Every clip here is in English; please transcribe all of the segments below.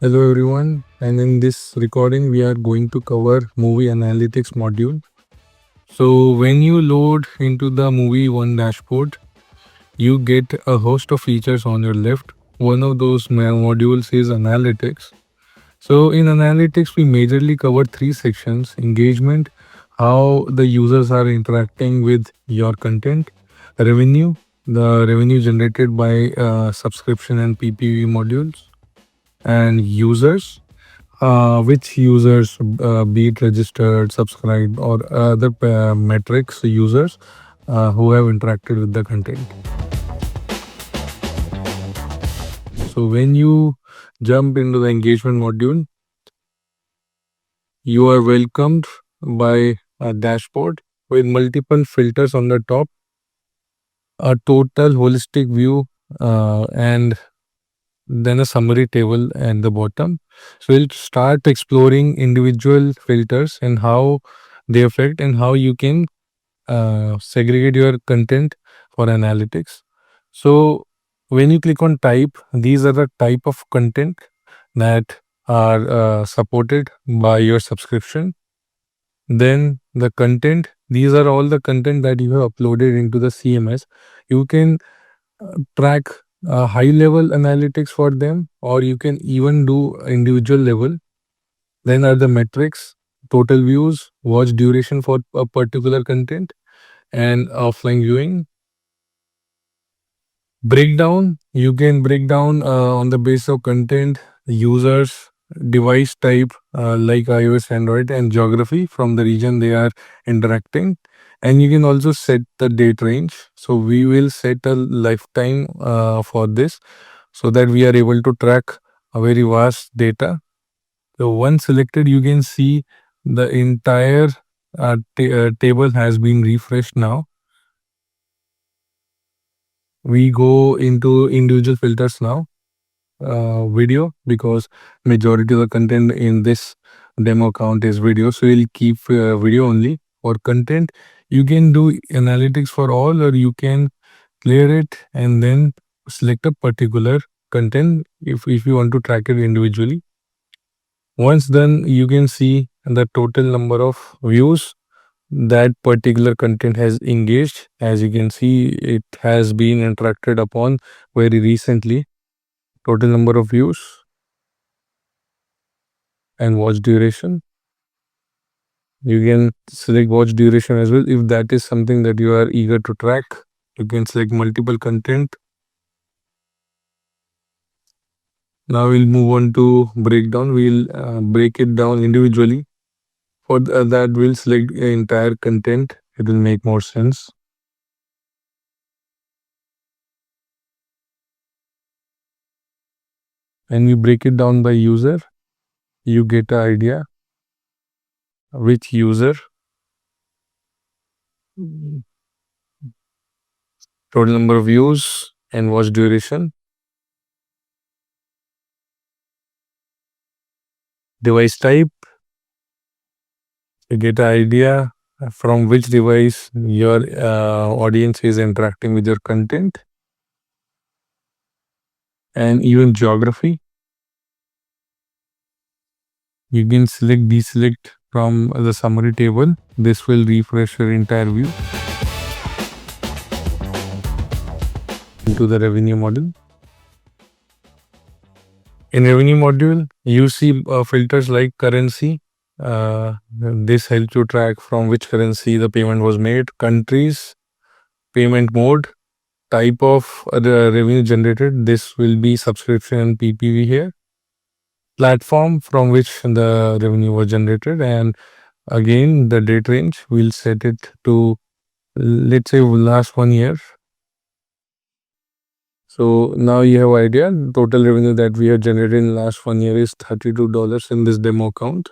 Hello everyone, and in this recording we are going to cover Movie Analytics Module. So when you load into the Muvi One dashboard, you get a host of features on your left. One of those modules is Analytics. So in Analytics, we majorly cover three sections: engagement, how the users are interacting with your content; revenue, the revenue generated by subscription and PPV modules; and users, which users, be it registered, subscribed, or other metrics users who have interacted with the content. So when you jump into the engagement module, you are welcomed by a dashboard with multiple filters on the top, a total holistic view, and then a summary table at the bottom. So we'll start exploring individual filters and how they affect and how you can segregate your content for analytics. So when you click on type, these are the type of content that are supported by your subscription. Then the content, these are all the content that you have uploaded into the CMS. You can track high level analytics for them, or you can even do individual level. Then are the metrics, total views, watch duration for a particular content, and offline viewing. Breakdown, you can break down on the base of content, users, device type like iOS, Android, and geography from the region they are interacting. And you can also set the date range. So we will set a lifetime for this so that we are able to track a very vast data. So once selected, you can see the entire table has been refreshed now. We go into individual filters now. Video, because majority of the content in this demo account is video, so we'll keep video only. For content, you can do analytics for all, or you can clear it and then select a particular content if you want to track it individually. Once done, you can see the total number of views that particular content has engaged. As you can see, it has been interacted upon very recently. Total number of views and watch duration. You can select watch duration as well if that is something that you are eager to track. You can select multiple content. Now we'll move on to breakdown. We'll break it down individually. For that, we'll select entire content. It will make more sense. And we break it down by user. You get an idea which user, total number of views, and watch duration. Device type, you get an idea from which device your audience is interacting with your content. And even geography, you can select deselect from the summary table. This will refresh your entire view. Into the revenue model. In revenue module, you see filters like currency. This helps you track from which currency the payment was made. Countries, payment mode, type of the revenue generated. This will be subscription and PPV here. Platform from which the revenue was generated, and again the date range, we'll set it to, let's say, last 1 year. So now you have idea, total revenue that we have generated in last 1 year is $32 in this demo account.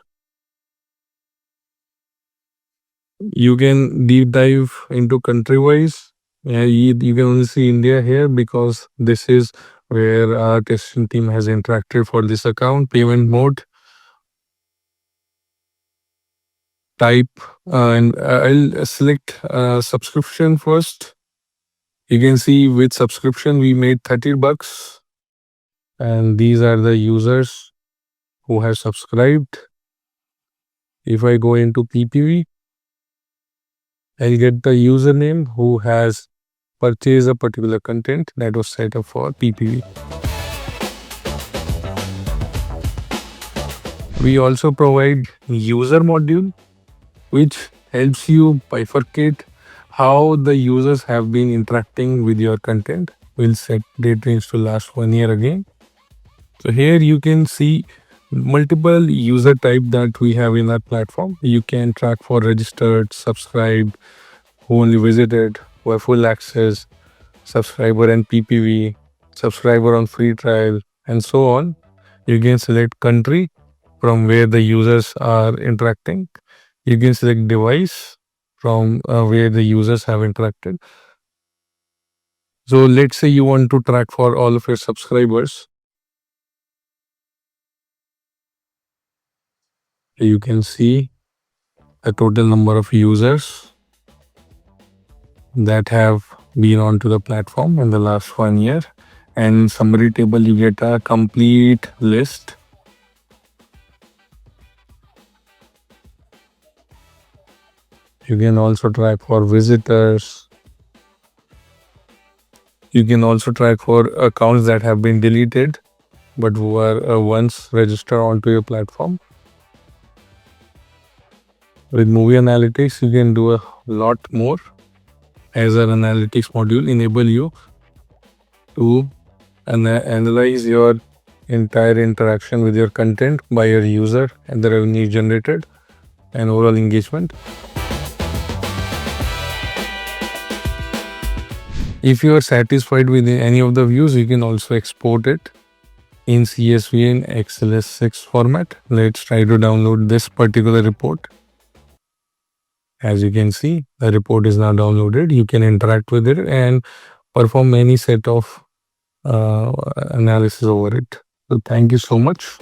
You can deep dive into country wise. You can only see India here because this is where our testing team has interacted for this account. Payment mode, type, and I'll select subscription first. You can see with subscription we made $30, and these are the users. who has subscribed. If I go into PPV, I'll get the username who has purchased a particular content that was set up for PPV. We also provide user module, which helps you bifurcate how the users have been interacting with your content. We'll set date range to last 1 year again. So here you can see multiple user type that we have in our platform. You can track for registered, subscribed, who only visited, who have full access, subscriber and PPV, subscriber on free trial, and so on. You can select country from where the users are interacting. You can select device from where the users have interacted. So let's say you want to track for all of your subscribers. You can see the total number of users that have been onto the platform in the last 1 year. And summary table, you get a complete list. You can also track for visitors. You can also track for accounts that have been deleted but who are once registered onto your platform. With Movie Analytics, you can do a lot more. As an analytics module enable you to analyze your entire interaction with your content by your user and the revenue generated and overall engagement. If you are satisfied with any of the views, you can also export it in CSV and XLS6 format. Let's try to download this particular report. As you can see, the report is now downloaded. You can interact with it and perform any set of analysis over it. So thank you so much.